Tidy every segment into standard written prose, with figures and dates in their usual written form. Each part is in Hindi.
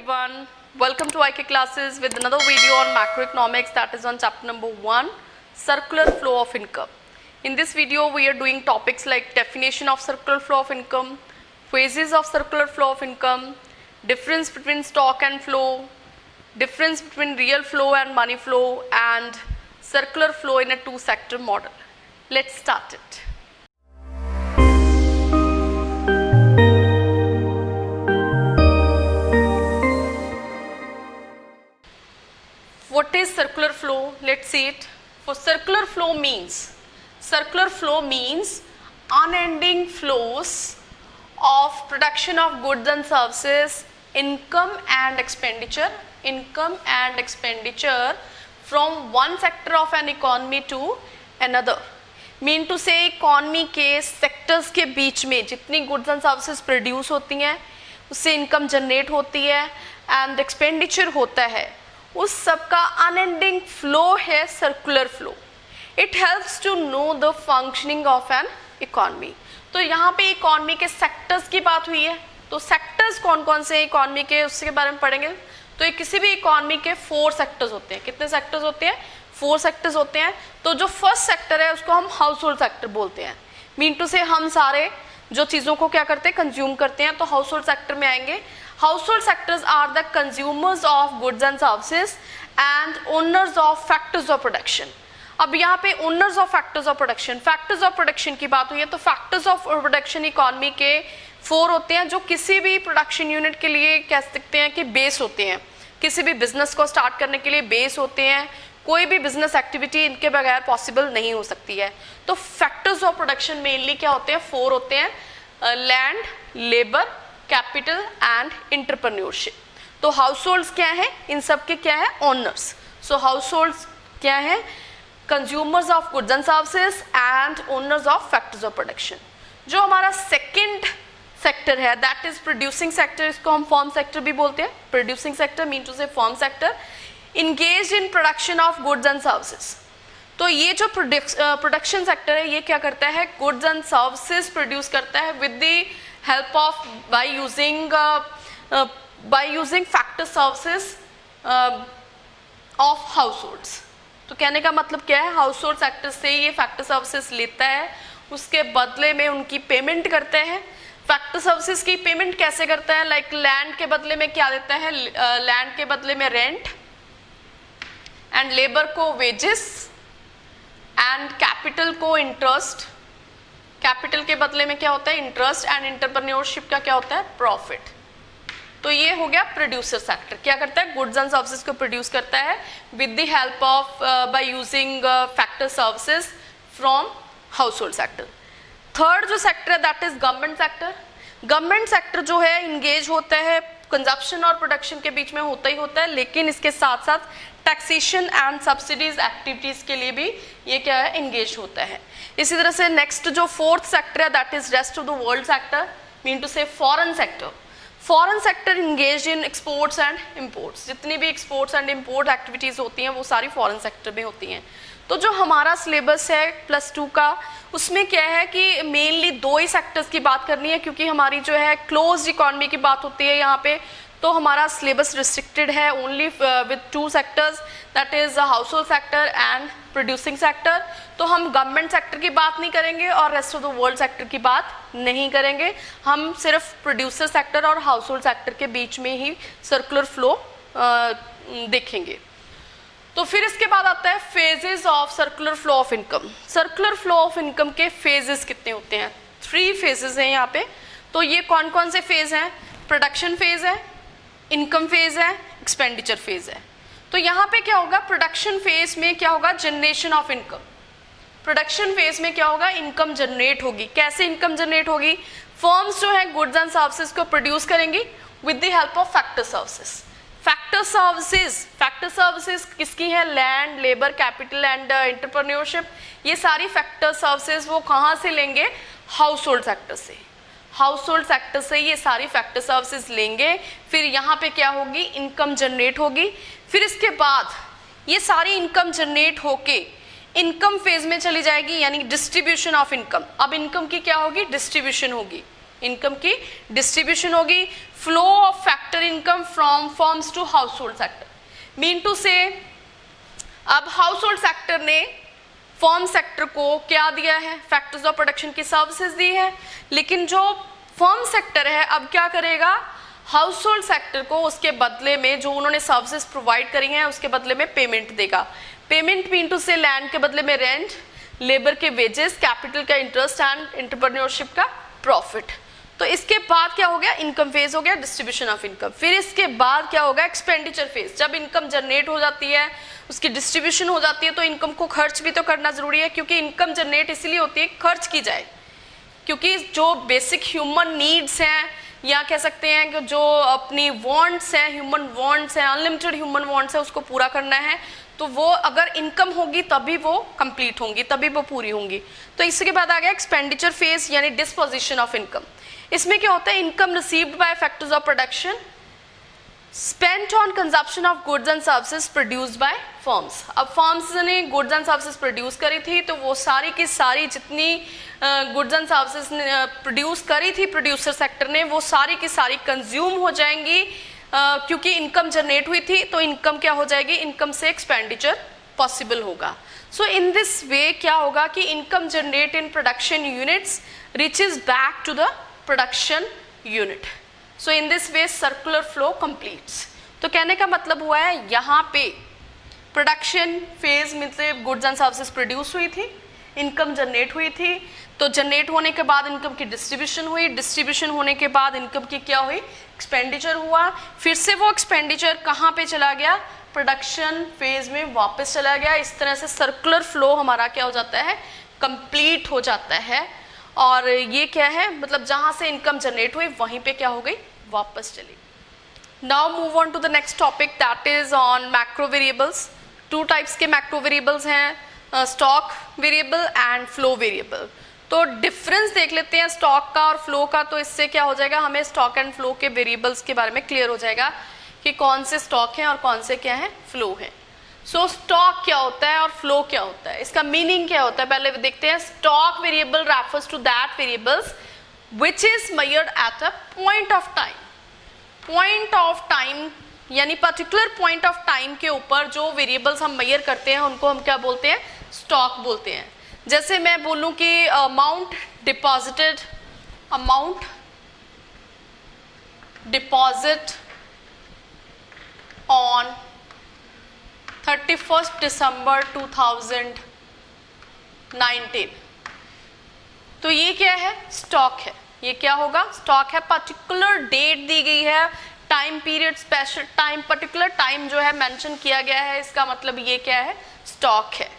everyone. Welcome to IK classes with another video on macroeconomics, that is on chapter number 1, circular flow of income. In this video we are doing topics like definition of circular flow of income, phases of circular flow of income, difference between stock and flow, difference between real flow and money flow, and circular flow in a two-sector model. Let's start it. What is circular flow? Let's see it. For circular flow means unending flows of production of goods and services, income and expenditure from one sector of an economy to another. Mean to say economy के सेक्टर्स के बीच में जितनी गुड्स एंड सर्विसेज प्रोड्यूस होती हैं उससे इनकम जनरेट होती है एंड एक्सपेंडिचर होता है, उस सब का अनएंडिंग फ्लो है circular flow. It helps to know the functioning of an economy. तो यहाँ पे इकोनॉमी के सेक्टर्स की बात हुई है, तो सेक्टर्स कौन कौन से इकोनॉमी के उसके बारे में पढ़ेंगे. तो ये किसी भी इकोनॉमी के 4 सेक्टर्स होते हैं. कितने सेक्टर्स होते हैं? 4 सेक्टर्स होते हैं. तो जो फर्स्ट सेक्टर है उसको हम हाउस होल्ड सेक्टर बोलते हैं. मीन टू से हम सारे जो चीज़ों को क्या करते हैं, कंज्यूम करते हैं, तो हाउस होल्ड सेक्टर में आएंगे. Household sectors are the consumers of goods and services and owners of factors of production. अब यहाँ पे owners of factors of production की बात हुई है, तो factors of production इकोनॉमी के 4 होते हैं जो किसी भी प्रोडक्शन यूनिट के लिए कह सकते हैं कि बेस होते हैं. किसी भी बिजनेस को स्टार्ट करने के लिए बेस होते हैं. कोई भी बिजनेस एक्टिविटी इनके बगैर पॉसिबल नहीं हो सकती है. तो फैक्टर्स ऑफ प्रोडक्शन मेनली क्या होते हैं? 4 होते हैं: land, labour, capital and entrepreneurship. तो हाउस होल्ड्स क्या है? इन सब के क्या है? ओनर्स. सो हाउस होल्ड्स क्या है? Consumers of goods and services and owners of factors of production. जो हमारा सेकंड सेक्टर है दैट इज प्रोड्यूसिंग सेक्टर. इसको हम फॉर्म सेक्टर भी बोलते हैं. प्रोड्यूसिंग सेक्टर मीन टू से form sector engage in production of goods and services. तो ये जो प्रोडक्शन सेक्टर है ये क्या करता है? गुड्स एंड सर्विसेज प्रोड्यूस करता है with the help of by using factor services of households. तो कहने का मतलब क्या है? हाउस होल्ड सेक्टर से ये फैक्टर सर्विसेज लेता है, उसके बदले में उनकी पेमेंट करता है. फैक्टर सर्विसेज की पेमेंट कैसे करता है? लाइक लैंड के बदले में क्या देता है? लैंड के बदले में रेंट, एंड लेबर को वेजेस, एंड कैपिटल को इंटरेस्ट. कैपिटल के बदले में क्या होता है? इंटरेस्ट. एंड एंटरप्रेन्योरशिप का क्या होता है? प्रॉफिट. तो ये हो गया प्रोड्यूसर सेक्टर. क्या करता है? गुड्स एंड सर्विसेज को प्रोड्यूस करता है with the help of by using factor services from house hold sector. Third जो सेक्टर है that is government sector. Government sector जो है इंगेज होता है कंजप्शन और प्रोडक्शन के बीच में होता ही होता है, लेकिन इसके साथ साथ टैक्सेशन एंड सब्सिडीज एक्टिविटीज के लिए भी ये क्या है? इंगेज होता है. इसी तरह से नेक्स्ट जो 4th सेक्टर है that is rest of the world sector, mean to say foreign sector. Foreign sector engage in exports and imports. जितनी भी एक्सपोर्ट्स एंड इंपोर्ट एक्टिविटीज होती हैं वो सारी फॉरेन सेक्टर में होती हैं. तो जो हमारा सिलेबस है +2 का उसमें क्या है कि मेनली 2 ही सेक्टर्स की बात करनी है, क्योंकि हमारी जो है क्लोज्ड इकोनॉमी की बात होती है यहाँ पे. तो हमारा सिलेबस रिस्ट्रिक्टेड है only with 2 sectors that is household sector and producing sector. तो हम गवर्नमेंट सेक्टर की बात नहीं करेंगे और rest of the world sector की बात नहीं करेंगे. हम सिर्फ प्रोड्यूसर सेक्टर और हाउस होल्ड सेक्टर के बीच में ही सर्कुलर फ्लो देखेंगे. तो फिर इसके बाद आता है phases of circular flow of income. Circular flow of income के फेजेस कितने होते हैं? 3 फेजेस हैं यहाँ पे. तो ये कौन कौन से फेज हैं? प्रोडक्शन फेज है, इनकम फेज है, एक्सपेंडिचर फेज है. तो यहाँ पे क्या होगा? प्रोडक्शन फेज में क्या होगा? Generation of income. Production phase में क्या होगा? इनकम जनरेट होगी. कैसे इनकम जनरेट होगी? फर्म्स जो है गुड्स एंड सर्विसेज को प्रोड्यूस करेंगी with the help of factor services. Factor services किसकी है? Land, labour, capital and entrepreneurship. ये सारी फैक्टर सर्विसेज वो कहाँ से लेंगे? हाउस होल्ड सेक्टर से. हाउस होल्ड सेक्टर से ये सारी फैक्टर सर्विसेज लेंगे. फिर यहाँ पे क्या होगी? इनकम जनरेट होगी. फिर इसके बाद ये सारी इनकम जनरेट होके इनकम फेज में चली जाएगी, यानी डिस्ट्रीब्यूशन ऑफ इनकम. अब इनकम की क्या होगी? डिस्ट्रीब्यूशन होगी. इनकम की डिस्ट्रीब्यूशन होगी। Flow of factor income from firms to household sector, mean to say अब हाउस होल्ड सेक्टर ने फर्म सेक्टर को क्या दिया है, फैक्टर्स ऑफ प्रोडक्शन की सर्विसेज दी है, लेकिन जो फर्म सेक्टर है अब क्या करेगा, हाउस होल्ड सेक्टर को उसके बदले में जो उन्होंने सर्विसेज प्रोवाइड करी हैं उसके बदले में पेमेंट देगा। पेमेंट मीन टू से लैंड के बदले में रेंट, लेबर के वेजेस, कैपिटल का इंटरेस्ट एंड एंटरप्रेन्योरशिप का प्रॉफिट। तो इसके बाद क्या हो गया, इनकम फेज हो गया, डिस्ट्रीब्यूशन ऑफ इनकम। फिर इसके बाद क्या होगा, एक्सपेंडिचर फेज। जब इनकम जनरेट हो जाती है, उसकी डिस्ट्रीब्यूशन हो जाती है, तो इनकम को खर्च भी तो करना जरूरी है, क्योंकि इनकम जनरेट इसलिए होती है खर्च की जाए, क्योंकि जो बेसिक ह्यूमन नीड्स हैं या कह सकते हैं कि जो अपनी वांट्स हैं, ह्यूमन वांट्स हैं, अनलिमिटेड ह्यूमन वांट्स हैं, उसको पूरा करना है, तो वो अगर इनकम होगी तभी वो कंप्लीट होंगी, तभी वो पूरी होंगी। तो इसके बाद आ गया एक्सपेंडिचर फेज यानी डिस्पोजिशन ऑफ इनकम। इसमें क्या होता है, income received by factors of production spent on consumption of goods and services produced by firms. अब फर्म्स ने गुड्स एंड सर्विसेज प्रोड्यूस करी थी, तो वो सारी की सारी जितनी गुड्स एंड सर्विसेज प्रोड्यूस करी थी प्रोड्यूसर सेक्टर ने, वो सारी की सारी कंज्यूम हो जाएंगी, क्योंकि इनकम जनरेट हुई थी, तो इनकम क्या हो जाएगी, इनकम से एक्सपेंडिचर पॉसिबल होगा। सो इन दिस वे क्या होगा कि income generate in production units reaches back to the production unit. So in this way circular flow completes. तो कहने का मतलब हुआ है यहाँ पे प्रोडक्शन फेज मतलब गुड्स एंड सर्विसेज प्रोड्यूस हुई थी, इनकम जनरेट हुई थी, तो जनरेट होने के बाद इनकम की डिस्ट्रीब्यूशन हुई, डिस्ट्रीब्यूशन होने के बाद इनकम की क्या हुई, एक्सपेंडिचर हुआ, फिर से वो एक्सपेंडिचर कहाँ पे चला गया, प्रोडक्शन फेज में वापस चला गया। इस तरह से सर्कुलर फ्लो हमारा क्या हो जाता है, कंप्लीट हो जाता है। और ये क्या है, मतलब जहाँ से इनकम जनरेट हुई वहीं पे क्या हो गई, वापस चली। Now move on to the next topic that is on macro variables. Two types के मैक्रो वेरिएबल्स हैं, stock variable and flow variable. तो डिफरेंस देख लेते हैं स्टॉक का और फ्लो का, तो इससे क्या हो जाएगा, हमें स्टॉक एंड फ्लो के वेरिएबल्स के बारे में क्लियर हो जाएगा कि कौन से स्टॉक हैं और कौन से क्या है, फ्लो है। सो स्टॉक क्या होता है और फ्लो क्या होता है, इसका मीनिंग क्या होता है, पहले देखते हैं। Stock variable refers to that variables which is measured at a point of time. Point of time यानी पर्टिकुलर पॉइंट ऑफ टाइम के ऊपर जो वेरिएबल्स हम मेजर करते हैं उनको हम क्या बोलते हैं, स्टॉक बोलते हैं। जैसे मैं बोलूं कि amount deposited, amount deposit on 31 दिसंबर 2019, तो ये क्या है, स्टॉक है। ये क्या होगा, स्टॉक है। पर्टिकुलर डेट दी गई है, time period, special time, particular time जो है मेंशन किया गया है, इसका मतलब ये क्या है, स्टॉक है।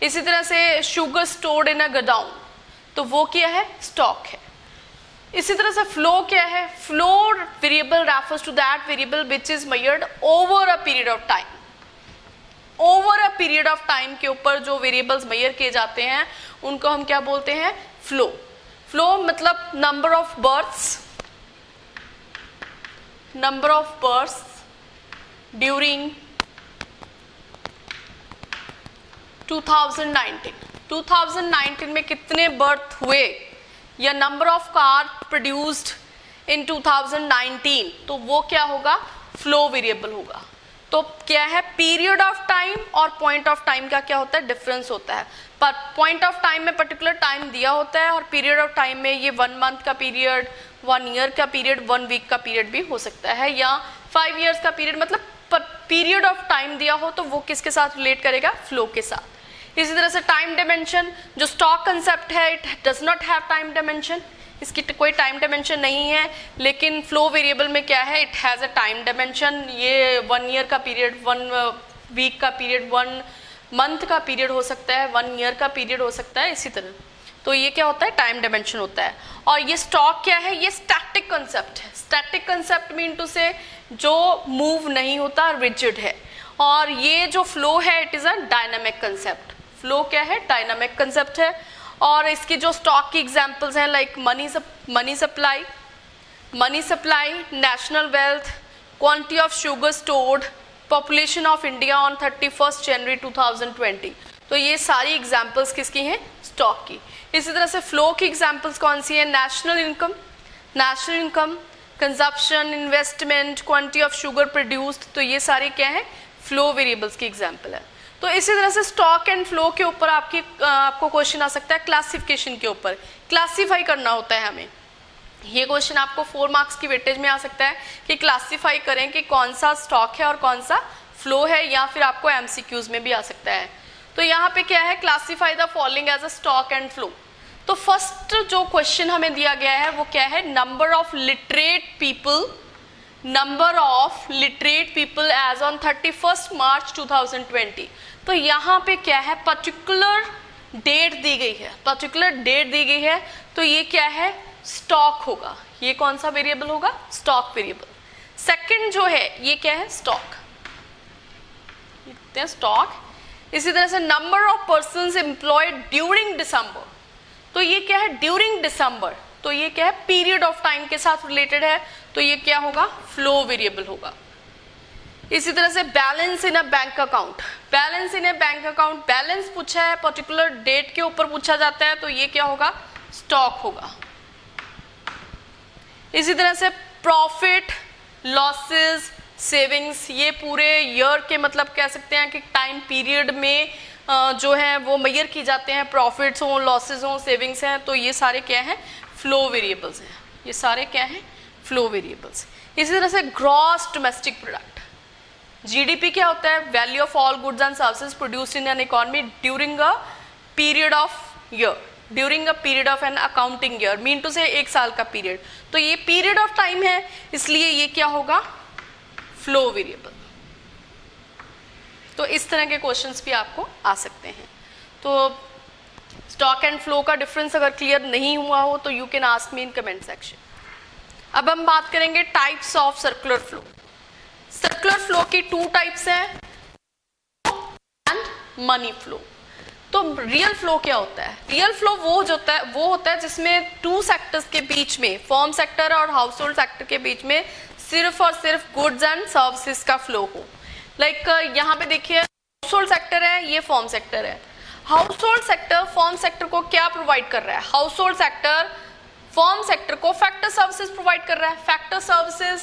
इसी तरह से sugar stored in a godown, तो वो क्या है, स्टॉक है। इसी तरह से फ्लो क्या है, flow variable refers to that variable which is measured over a period of time. Over a period of time के ऊपर जो वेरिएबल्स मेजर किए जाते हैं उनको हम क्या बोलते हैं, फ्लो। फ्लो मतलब number of births, number of births during 2019। 2019 में कितने बर्थ हुए, या number of car produced in 2019, तो वो क्या होगा, फ्लो वेरिएबल होगा। तो क्या है, पीरियड ऑफ टाइम और पॉइंट ऑफ टाइम का क्या होता है, डिफरेंस होता है। पर पॉइंट ऑफ टाइम में पर्टिकुलर टाइम दिया होता है और पीरियड ऑफ टाइम में ये 1 मंथ का पीरियड, 1 ईयर का पीरियड, 1 वीक का पीरियड भी हो सकता है, या 5 इयर्स का पीरियड। मतलब पीरियड ऑफ टाइम दिया हो तो वो किसके साथ रिलेट करेगा, फ्लो के साथ। इसी तरह से टाइम डायमेंशन, जो स्टॉक कंसेप्ट है it does not have time dimension, इसकी कोई टाइम डायमेंशन नहीं है, लेकिन फ्लो वेरिएबल में क्या है, it has a time dimension. ये 1 ईयर का पीरियड, 1 वीक का पीरियड, 1 मंथ का पीरियड हो सकता है, 1 ईयर का पीरियड हो सकता है, इसी तरह। तो ये क्या होता है, टाइम डायमेंशन होता है। और ये स्टॉक क्या है, ये स्टैटिक कंसेप्ट है। स्टैटिक कंसेप्ट मीन टू से जो मूव नहीं होता, रिजिड है। और ये जो फ्लो है it is a dynamic concept. Flow क्या है, डायनामिक कंसेप्ट है। और इसकी जो स्टॉक की एग्जांपल्स हैं like money supply, national wealth, quantity of sugar stored, population of India on 31 जनवरी 2020। तो ये सारी एग्जांपल्स किसकी हैं, स्टॉक की। इसी तरह से फ्लो की एग्जांपल्स कौन सी हैं, national income, national income, consumption, investment, quantity of sugar produced, तो ये सारे क्या है, फ्लो वेरिएबल्स की एग्जांपल है। तो इसी तरह से स्टॉक एंड फ्लो के ऊपर आपको क्वेश्चन आ सकता है क्लासिफिकेशन के ऊपर, क्लासीफाई करना होता है हमें। ये क्वेश्चन आपको 4 मार्क्स की वेटेज में आ सकता है कि क्लासीफाई करें कि कौन सा स्टॉक है और कौन सा फ्लो है, या फिर आपको एमसीक्यूज में भी आ सकता है। तो यहाँ पे क्या है, classify the following as a stock and flow. तो फर्स्ट जो क्वेश्चन हमें दिया गया है वो क्या है, number of literate people as on 31 March 2020। तो यहाँ पे क्या है, पर्टिकुलर डेट दी गई है, तो ये क्या है, स्टॉक होगा। ये कौन सा वेरिएबल होगा, स्टॉक वेरिएबल। सेकंड जो है ये क्या है, स्टॉक, स्टॉक। इसी तरह से number of persons employed during December, तो ये क्या है, ड्यूरिंग दिसंबर, तो ये क्या है, पीरियड ऑफ टाइम के साथ रिलेटेड है, तो ये क्या होगा, फ्लो वेरिएबल होगा। इसी तरह से balance in a bank account, balance पूछा है, पर्टिकुलर डेट के ऊपर पूछा जाता है, तो ये क्या होगा, स्टॉक होगा। इसी तरह से प्रॉफिट, लॉसेस, सेविंग्स, ये पूरे ईयर के मतलब कह सकते हैं कि टाइम पीरियड में जो है वो मेजर की जाते हैं, प्रॉफिट्स हों, लॉसेस हों, सेविंग्स हैं, तो ये सारे क्या हैं, फ्लो वेरिएबल्स हैं। ये सारे क्या हैं, फ्लो वेरिएबल्स। इसी तरह से ग्रॉस डोमेस्टिक प्रोडक्ट, जीडीपी क्या होता है, value of all goods and services produced in an economy during a period of an accounting year, mean to say 1 साल का पीरियड। तो ये पीरियड ऑफ टाइम है, इसलिए ये क्या होगा, फ्लो वेरिएबल। तो इस तरह के क्वेश्चंस भी आपको आ सकते हैं। तो स्टॉक एंड फ्लो का डिफरेंस अगर क्लियर नहीं हुआ हो तो you can ask me in comment section. अब हम बात करेंगे types of circular flow. Circular flow की 2 टाइप्स हैं, एंड मनी फ्लो। तो रियल फ्लो क्या होता है, रियल फ्लो वो होता है जिसमें 2 सेक्टर्स के बीच में, फॉर्म सेक्टर और हाउस होल्ड सेक्टर के बीच में सिर्फ और सिर्फ गुड्स एंड सर्विसेज का फ्लो हो। लाइक यहाँ पे देखिए, हाउस होल्ड सेक्टर है, ये फॉर्म सेक्टर है। House hold sector form sector को क्या प्रोवाइड कर रहा है, house hold sector form sector को फैक्टर सर्विसेज प्रोवाइड कर रहा है। फैक्टर सर्विसेज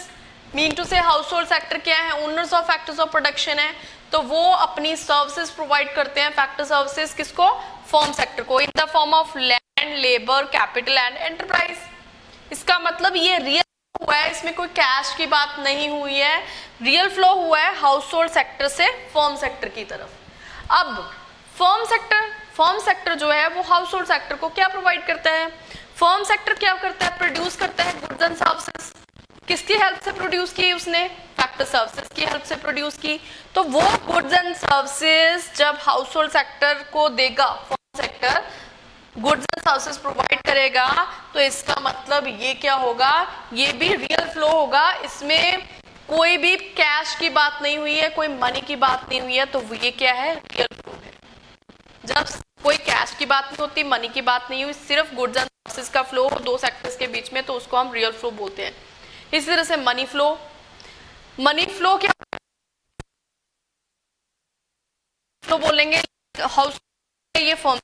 मीन टू से हाउस होल्ड सेक्टर क्या है, owners of factors of production है, तो वो अपनी सर्विसेज प्रोवाइड करते हैं, फैक्टर सर्विसेज किसको, फॉर्म सेक्टर को, in the form of land, labour, capital and enterprise. इसका मतलब ये रियल हुआ है, इसमें कोई कैश की बात नहीं हुई है, रियल फ्लो हुआ है हाउस होल्ड सेक्टर से फॉर्म सेक्टर की तरफ। अब फॉर्म सेक्टर जो है वो हाउस होल्ड सेक्टर को क्या प्रोवाइड करता है, फॉर्म सेक्टर क्या करता है, प्रोड्यूस करता है गुड्स एंड सर्विसेज। किसकी हेल्प से प्रोड्यूस की उसने, फैक्टर सर्विसेज की हेल्प से प्रोड्यूस की। तो वो गुड्स एंड सर्विसेज जब हाउस होल्ड सेक्टर को देगा, form sector goods and services provide करेगा, तो इसका मतलब ये क्या होगा, ये भी रियल फ्लो होगा। इसमें कोई भी कैश की बात नहीं हुई है, कोई मनी की बात नहीं हुई है, तो ये क्या है, रियल फ्लो है। जब कोई कैश की बात नहीं होती, मनी की बात नहीं हुई, सिर्फ गुड्स एंड सर्विसेज का फ्लो 2 सेक्टर्स के बीच में, तो उसको हम रियल फ्लो बोलते हैं। इसी तरह से मनी फ्लो क्या फ्लो बोलेंगे, हाउस ये form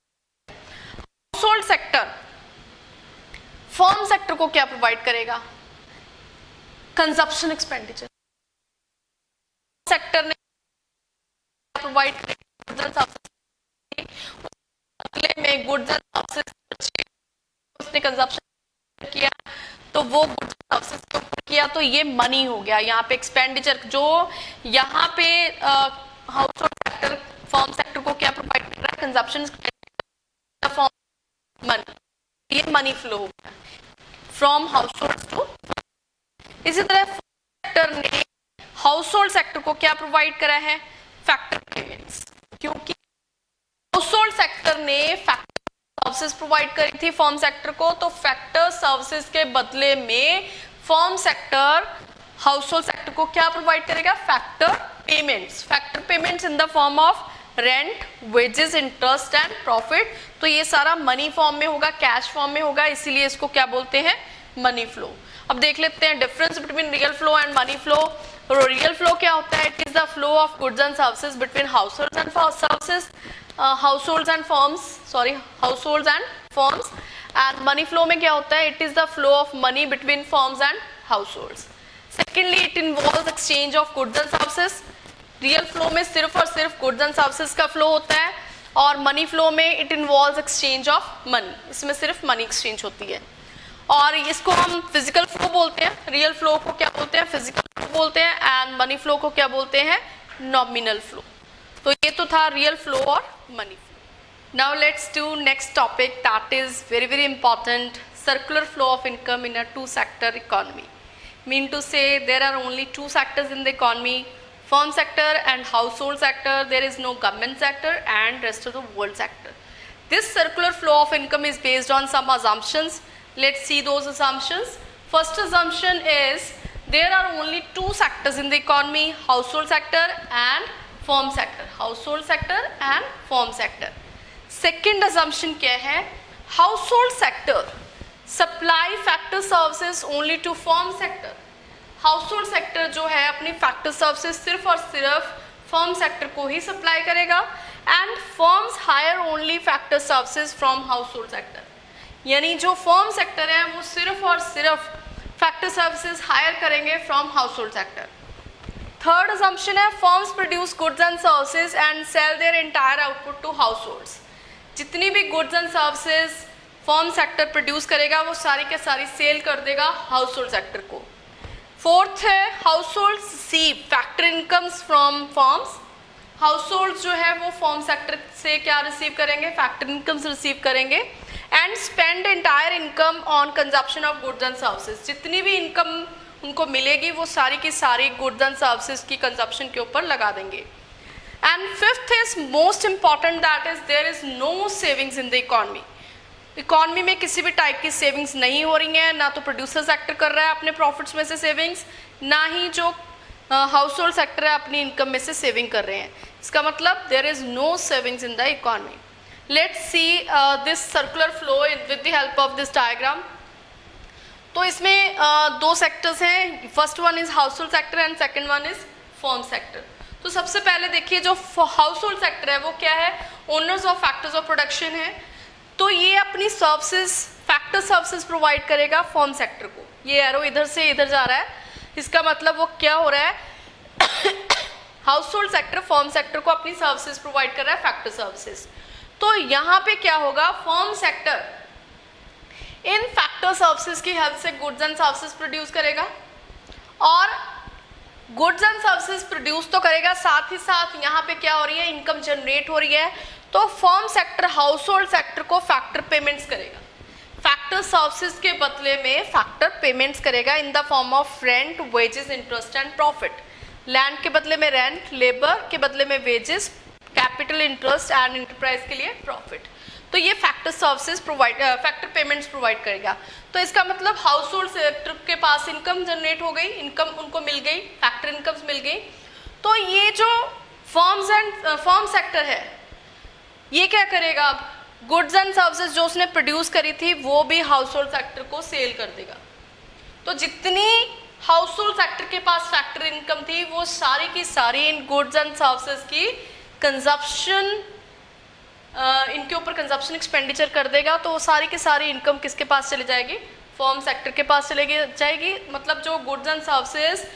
hold sector form sector को क्या प्रोवाइड करेगा, कंजप्शन एक्सपेंडिचर। सेक्टर ने प्रोवाइड में गुड्स एंड सर्विसेज, उसने कंजप्शन किया, तो वो गुड्स एंड सर्विसेज के ऊपर किया, तो ये मनी हो गया। यहाँ पे एक्सपेंडिचर जो यहाँ पे house hold sector form sector को क्या प्रोवाइड कर रहा है, कंजप्शन मनी, ये मनी फ्लो हो गया फ्रॉम हाउस होल्ड टू। इसी तरह सेक्टर ने हाउस होल्ड सेक्टर को क्या प्रोवाइड करा है, फैक्टर पेमेंट्स, क्योंकि हाउस होल्ड सेक्टर ने फैक्टर सर्विसेज प्रोवाइड करी थी फॉर्म सेक्टर को, तो फैक्टर सर्विसेज के बदले में form sector house hold sector को क्या प्रोवाइड करेगा, factor payments in the form of rent, wages, interest and profit. तो ये सारा मनी फॉर्म में होगा, कैश फॉर्म में होगा, इसीलिए इसको क्या बोलते हैं, मनी फ्लो। अब देख लेते हैं difference between real flow and money flow. Real flow क्या होता है, it is the flow of goods and services between households and firms and money flow में क्या होता है, it is the flow of money between firms and house holds. Secondly it involves exchange of goods and services. Real flow में सिर्फ और सिर्फ गुड्स एंड सर्विसेज का फ्लो होता है, और मनी फ्लो में it involves exchange of money, इसमें सिर्फ मनी एक्सचेंज होती है। और इसको हम फिजिकल फ्लो बोलते हैं, रियल फ्लो को क्या बोलते हैं, फिजिकल फ्लो बोलते हैं, एंड मनी फ्लो को क्या बोलते हैं, नॉमिनल फ्लो। तो ये तो था रियल फ्लो और money flow. Now let's do next topic, that is very very important, circular flow of income in a two sector economy. Mean to say there are only two sectors in the economy, firm sector and household sector. There is no government sector and rest of the world sector. This circular flow of income is based on some assumptions. Let's see those assumptions. First assumption is there are only two sectors in the economy, household sector and firm sector. Household sector and firm sector. Second assumption क्या है, household sector supply factor services only to firm sector. Household sector जो है अपनी फैक्टर सर्विसेज सिर्फ और सिर्फ फर्म सेक्टर को ही सप्लाई करेगा, and firms hire only factor services from household sector. यानी जो फर्म सेक्टर है वो सिर्फ और सिर्फ फैक्टर सर्विसेज हायर करेंगे from household sector. Third assumption है firms produce goods and services and sell their entire output to households. जितनी भी goods and services firm sector produce करेगा वो सारी के सारी सेल कर देगा हाउसहोल्ड सेक्टर को। फोर्थ है household receive factor incomes from firms. Household जो है वो फर्म सेक्टर से क्या रिसीव करेंगे, फैक्टर इनकम्स रिसीव करेंगे, and spend entire income on consumption of goods and services. जितनी भी इनकम उनको मिलेगी वो सारी की सारी गुड्स एंड सर्विसेज की कंजप्शन के ऊपर लगा देंगे। And fifth is most important, that is there is no savings in the economy. Economy में किसी भी टाइप की सेविंग्स नहीं हो रही हैं, ना तो प्रोड्यूसर सेक्टर कर रहा है अपने प्रॉफिट्स में से सेविंग्स, ना ही जो हाउस होल्ड सेक्टर है अपनी इनकम में से सेविंग कर रहे हैं। इसका मतलब there is no savings in the economy. Let's see this circular flow with the help of this diagram. तो इसमें दो सेक्टर्स हैं, first one is household sector and second one is firm sector. तो सबसे पहले देखिए जो हाउस होल्ड सेक्टर है वो क्या है, owners of factors of production है। तो ये अपनी सर्विसेज फैक्टर सर्विसेज प्रोवाइड करेगा फर्म सेक्टर को। ये एरो इधर से इधर जा रहा है, इसका मतलब वो क्या हो रहा है house hold sector firm sector को अपनी सर्विसेज प्रोवाइड कर रहा है फैक्टर सर्विसेज। तो यहाँ पे क्या होगा, firm sector in factor services की हेल्प से गुड्स एंड सर्विसेज प्रोड्यूस करेगा, और गुड्स एंड सर्विसेज प्रोड्यूस तो करेगा, साथ ही साथ यहाँ पे क्या हो रही है, इनकम जनरेट हो रही है। तो firm sector house hold sector को फैक्टर पेमेंट्स करेगा, फैक्टर सर्विसेज के बदले में फैक्टर पेमेंट्स करेगा in the form of rent, wages, interest and profit. Land के बदले में रेंट, लेबर के बदले में wages, capital interest and enterprise के लिए प्रॉफिट। तो ये factor services provide factor payments provide करेगा। तो इसका मतलब हाउस होल्ड सेक्टर के पास इनकम जनरेट हो गई, इनकम उनको मिल गई, फैक्टर इनकम्स मिल गई। तो ये जो फर्म सेक्टर है ये क्या करेगा, अब गुड्स एंड सर्विसेज जो उसने प्रोड्यूस करी थी वो भी हाउस होल्ड सेक्टर को सेल कर देगा। तो जितनी हाउस होल्ड सेक्टर के पास फैक्टर इनकम थी वो सारी की सारी इन गुड्स एंड सर्विसेज की कंजप्शन, इनके ऊपर कंजप्शन एक्सपेंडिचर कर देगा। तो वो सारी की सारी इनकम किसके पास चली जाएगी, फर्म सेक्टर के पास चली जाएगी। मतलब जो goods and services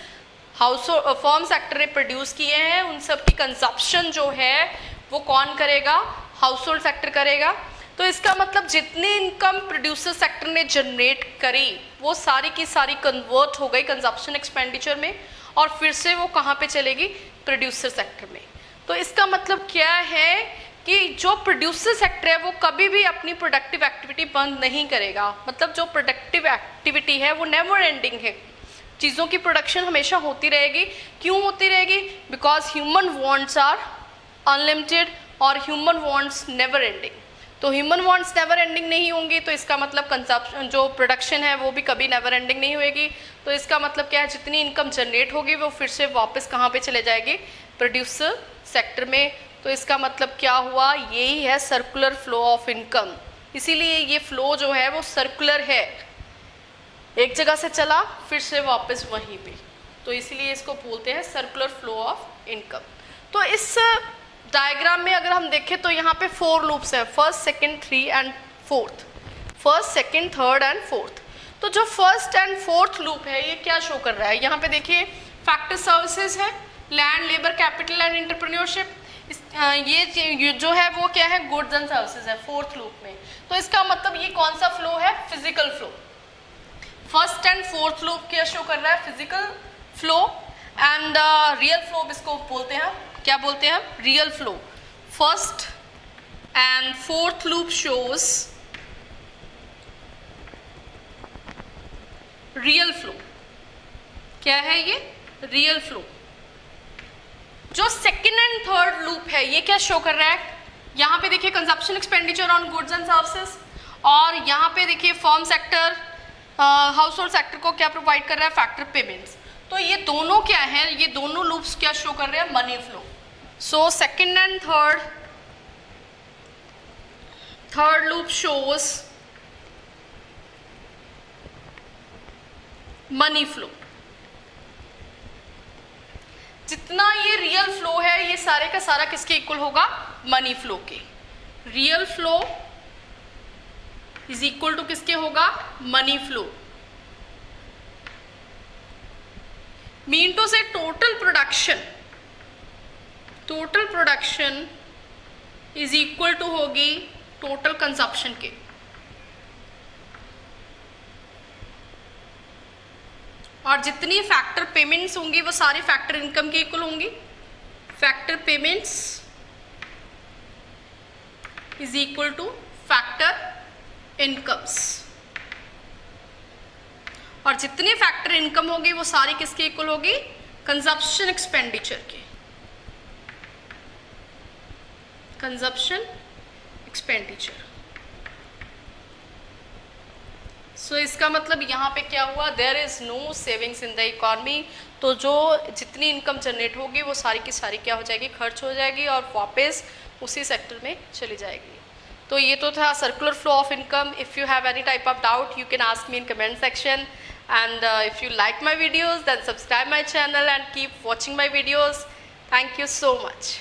firm sector ने प्रोड्यूस किए हैं उन सब की कंजप्शन जो है वो कौन करेगा, हाउस होल्ड सेक्टर करेगा। तो इसका मतलब जितनी इनकम प्रोड्यूसर सेक्टर ने जनरेट करी वो सारी की सारी कन्वर्ट हो गई कंजप्शन एक्सपेंडिचर में, और फिर से वो कहाँ पे चलेगी, प्रोड्यूसर सेक्टर में। तो इसका मतलब क्या है कि जो प्रोड्यूसर सेक्टर है वो कभी भी अपनी प्रोडक्टिव एक्टिविटी बंद नहीं करेगा। मतलब जो प्रोडक्टिव एक्टिविटी है वो नेवर एंडिंग है, चीज़ों की प्रोडक्शन हमेशा होती रहेगी। क्यों होती रहेगी, because human wants are unlimited और ह्यूमन वांट्स नेवर एंडिंग। तो ह्यूमन वांट्स नेवर एंडिंग नहीं होंगी तो इसका मतलब कंजप्शन जो प्रोडक्शन है वो भी कभी नेवर एंडिंग नहीं होएगी। तो इसका मतलब क्या है, जितनी इनकम जनरेट होगी वो फिर से वापस कहाँ पे चले जाएगी, प्रोड्यूसर सेक्टर में। तो इसका मतलब क्या हुआ, यही है सर्कुलर फ्लो ऑफ इनकम। इसीलिए ये फ्लो जो है वो सर्कुलर है, एक जगह से चला फिर से वापस वहीं पे, तो इसीलिए इसको बोलते हैं सर्कुलर फ्लो ऑफ इनकम। तो इस डायग्राम में अगर हम देखें तो यहाँ पे 4 लूप्स हैं, first, second, 3 and fourth. First, second, third and fourth. तो जो फर्स्ट एंड फोर्थ लूप है ये क्या शो कर रहा है, यहाँ पे देखिए फैक्टर सर्विसेज है, land, labour, capital and entrepreneurship. ये जो है वो क्या है, गुड्स एंड सर्विसेज है फोर्थ लूप में। तो इसका मतलब ये कौन सा फ्लो है, physical flow. First and fourth loop क्या शो कर रहा है, physical flow and real flow इसको बोलते हैं, क्या बोलते हैं, real flow. First and fourth loop shows real flow. क्या है ये, रियल फ्लो। जो सेकेंड एंड थर्ड लूप है ये क्या शो कर रहा है, यहाँ पे देखिए consumption expenditure on goods and services, और यहाँ पे देखिए firm sector, house hold sector को क्या प्रोवाइड कर रहा है, फैक्टर पेमेंट्स। तो ये दोनों क्या है, ये दोनों लूप्स क्या शो कर रहे हैं, money flow. So second and third loop shows money flow. जितना ये रियल फ्लो है ये सारे का सारा किसके इक्वल होगा, मनी फ्लो के। Real flow is equal to किसके होगा, money flow. Mean to say total production is equal to होगी टोटल कंजप्शन के। और जितनी फैक्टर पेमेंट्स होंगी वो सारी फैक्टर इनकम के इक्वल होंगी। Factor payments is equal to factor incomes, और जितनी फैक्टर इनकम होगी वो सारी किसके इक्वल होगी, कंजप्शन एक्सपेंडिचर के। Consumption expenditure. सो इसका मतलब यहाँ पे क्या हुआ, there is no savings in the economy. तो जो जितनी इनकम जनरेट होगी वो सारी की सारी क्या हो जाएगी, खर्च हो जाएगी और वापस उसी सेक्टर में चली जाएगी। तो ये तो था circular flow of income. If you have any type of doubt you can ask me in comment section, and if you like my videos then subscribe my channel and keep watching my videos. Thank you so much.